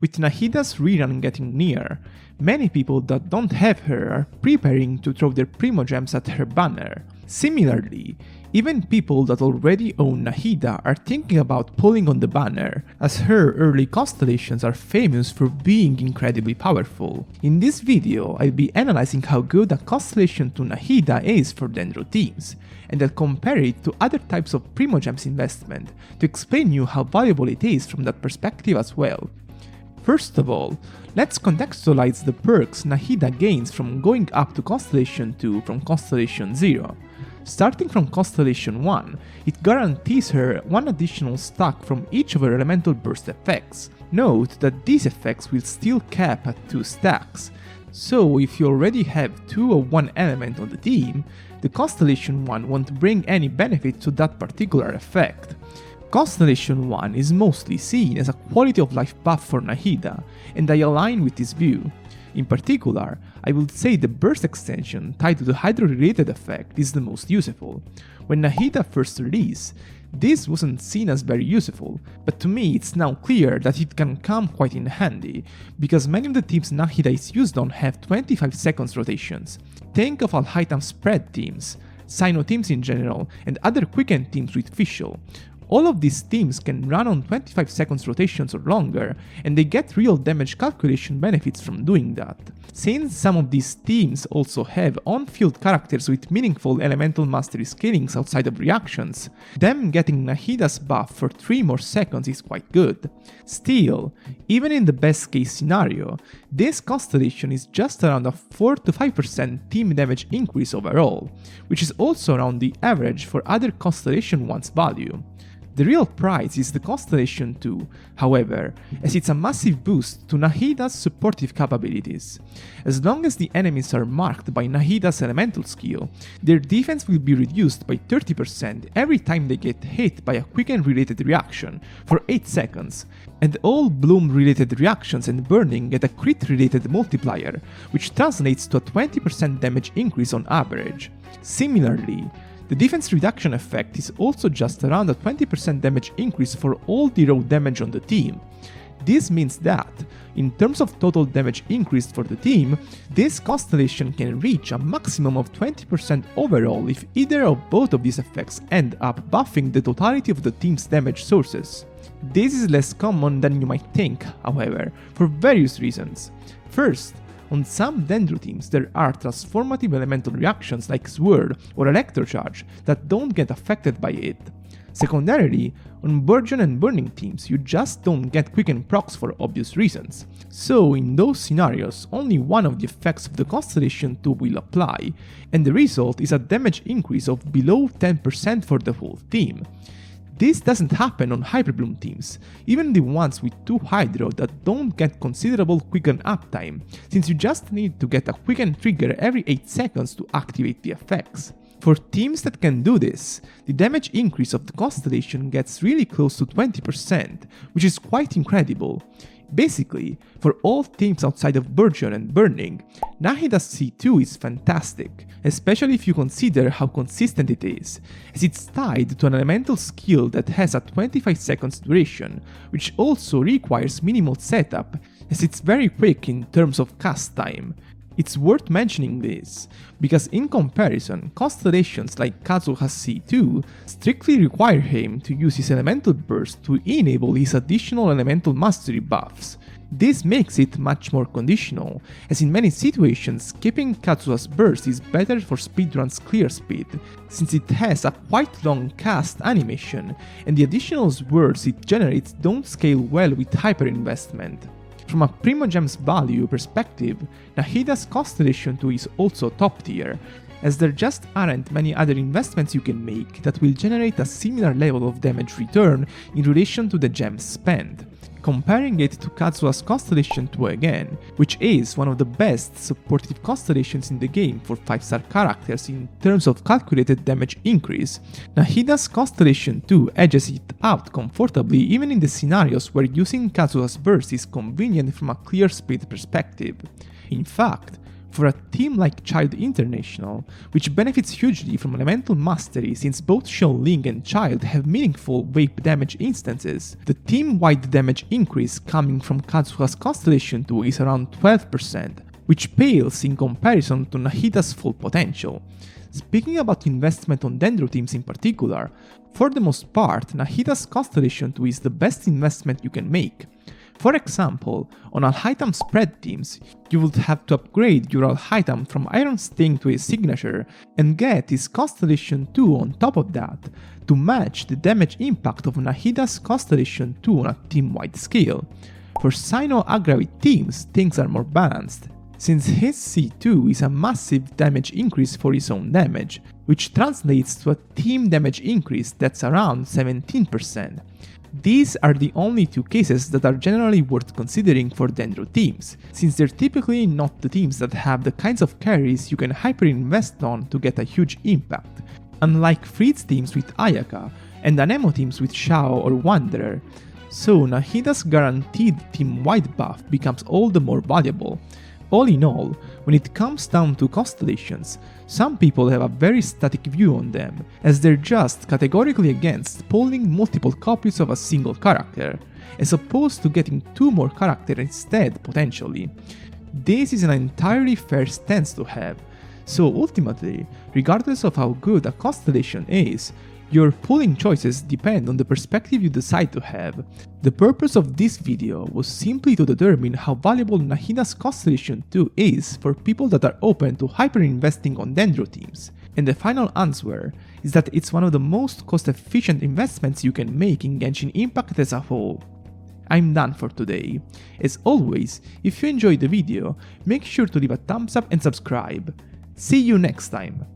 With Nahida's rerun getting near, many people that don't have her are preparing to throw their Primogems at her banner. Similarly, even people that already own Nahida are thinking about pulling on the banner, as her early constellations are famous for being incredibly powerful. In this video, I'll be analyzing how good a constellation to Nahida is for Dendro teams, and I'll compare it to other types of Primogems investment to explain you how valuable it is from that perspective as well. First of all, let's contextualize the perks Nahida gains from going up to Constellation 2 from Constellation 0. Starting from Constellation 1, it guarantees her one additional stack from each of her elemental burst effects. Note that these effects will still cap at 2 stacks, so if you already have 2 of one element on the team, the Constellation 1 won't bring any benefit to that particular effect. Constellation 1 is mostly seen as a quality of life buff for Nahida, and I align with this view. In particular, I would say the burst extension tied to the Hydro-related effect is the most useful. When Nahida first released, this wasn't seen as very useful, but to me it's now clear that it can come quite in handy, because many of the teams Nahida is used on have 25 seconds rotations. Think of all item spread teams, Sino teams in general, and other quicken teams with Fischl. All of these teams can run on 25 seconds rotations or longer, and they get real damage calculation benefits from doing that. Since some of these teams also have on-field characters with meaningful elemental mastery scalings outside of reactions, them getting Nahida's buff for 3 more seconds is quite good. Still, even in the best case scenario, this constellation is just around a 4 to 5% team damage increase overall, which is also around the average for other Constellation 1's value. The real prize is the Constellation 2, however, as it's a massive boost to Nahida's supportive capabilities. As long as the enemies are marked by Nahida's elemental skill, their defense will be reduced by 30% every time they get hit by a quicken-related reaction for 8 seconds, and all bloom-related reactions and burning get a crit-related multiplier, which translates to a 20% damage increase on average. Similarly, the defense reduction effect is also just around a 20% damage increase for all the raw damage on the team. This means that, in terms of total damage increased for the team, this constellation can reach a maximum of 20% overall if either or both of these effects end up buffing the totality of the team's damage sources. This is less common than you might think, however, for various reasons. First, on some Dendro teams there are transformative elemental reactions like Swirl or Electrocharge that don't get affected by it. Secondarily, on Burgeon and Burning teams you just don't get quicken procs for obvious reasons. So in those scenarios only one of the effects of the Constellation 2 will apply, and the result is a damage increase of below 10% for the whole team. This doesn't happen on Hyperbloom teams, even the ones with 2 Hydro that don't get considerable quicken uptime, since you just need to get a quicken trigger every 8 seconds to activate the effects. For teams that can do this, the damage increase of the Constellation gets really close to 20%, which is quite incredible. Basically, for all teams outside of Burgeon and Burning, Nahida C2 is fantastic, especially if you consider how consistent it is, as it's tied to an elemental skill that has a 25 seconds duration, which also requires minimal setup, as it's very quick in terms of cast time. It's worth mentioning this, because in comparison, constellations like Kazuha C2 strictly require him to use his elemental burst to enable his additional elemental mastery buffs. This makes it much more conditional, as in many situations skipping Kazuha's burst is better for speedrun's clear speed, since it has a quite long cast animation, and the additional swirls it generates don't scale well with hyper investment. From a Primogems value perspective, Nahida's Constellation 2 is also top tier, as there just aren't many other investments you can make that will generate a similar level of damage return in relation to the gems spent. Comparing it to Kazuha's Constellation 2 again, which is one of the best supportive constellations in the game for 5-star characters in terms of calculated damage increase, Nahida's Constellation 2 edges it out comfortably even in the scenarios where using Kazuha's burst is convenient from a clear speed perspective. In fact, For a team like Child International, which benefits hugely from elemental mastery since both Xiaoling and Child have meaningful wave damage instances, the team-wide damage increase coming from Kazuha's Constellation 2 is around 12%, which pales in comparison to Nahida's full potential. Speaking about investment on Dendro teams in particular, for the most part, Nahida's Constellation 2 is the best investment you can make. For example, on Al-Hitam spread teams, you would have to upgrade your Al-Hitam from Iron Sting to a signature and get his Constellation 2 on top of that to match the damage impact of Nahida's Constellation 2 on a team-wide scale. For Sino Aggravate teams, things are more balanced, since his C2 is a massive damage increase for his own damage, which translates to a team damage increase that's around 17%. These are the only two cases that are generally worth considering for Dendro teams, since they're typically not the teams that have the kinds of carries you can hyper-invest on to get a huge impact, unlike Freed's teams with Ayaka and Anemo teams with Shao or Wanderer, so Nahida's guaranteed team-wide buff becomes all the more valuable. All in all, when it comes down to constellations, some people have a very static view on them, as they're just categorically against pulling multiple copies of a single character, as opposed to getting two more characters instead potentially. This is an entirely fair stance to have, so ultimately, regardless of how good a constellation is, your pulling choices depend on the perspective you decide to have. The purpose of this video was simply to determine how valuable Nahida's Constellation 2 is for people that are open to hyper-investing on Dendro teams, and the final answer is that it's one of the most cost-efficient investments you can make in Genshin Impact as a whole. I'm done for today. As always, if you enjoyed the video, make sure to leave a thumbs up and subscribe. See you next time!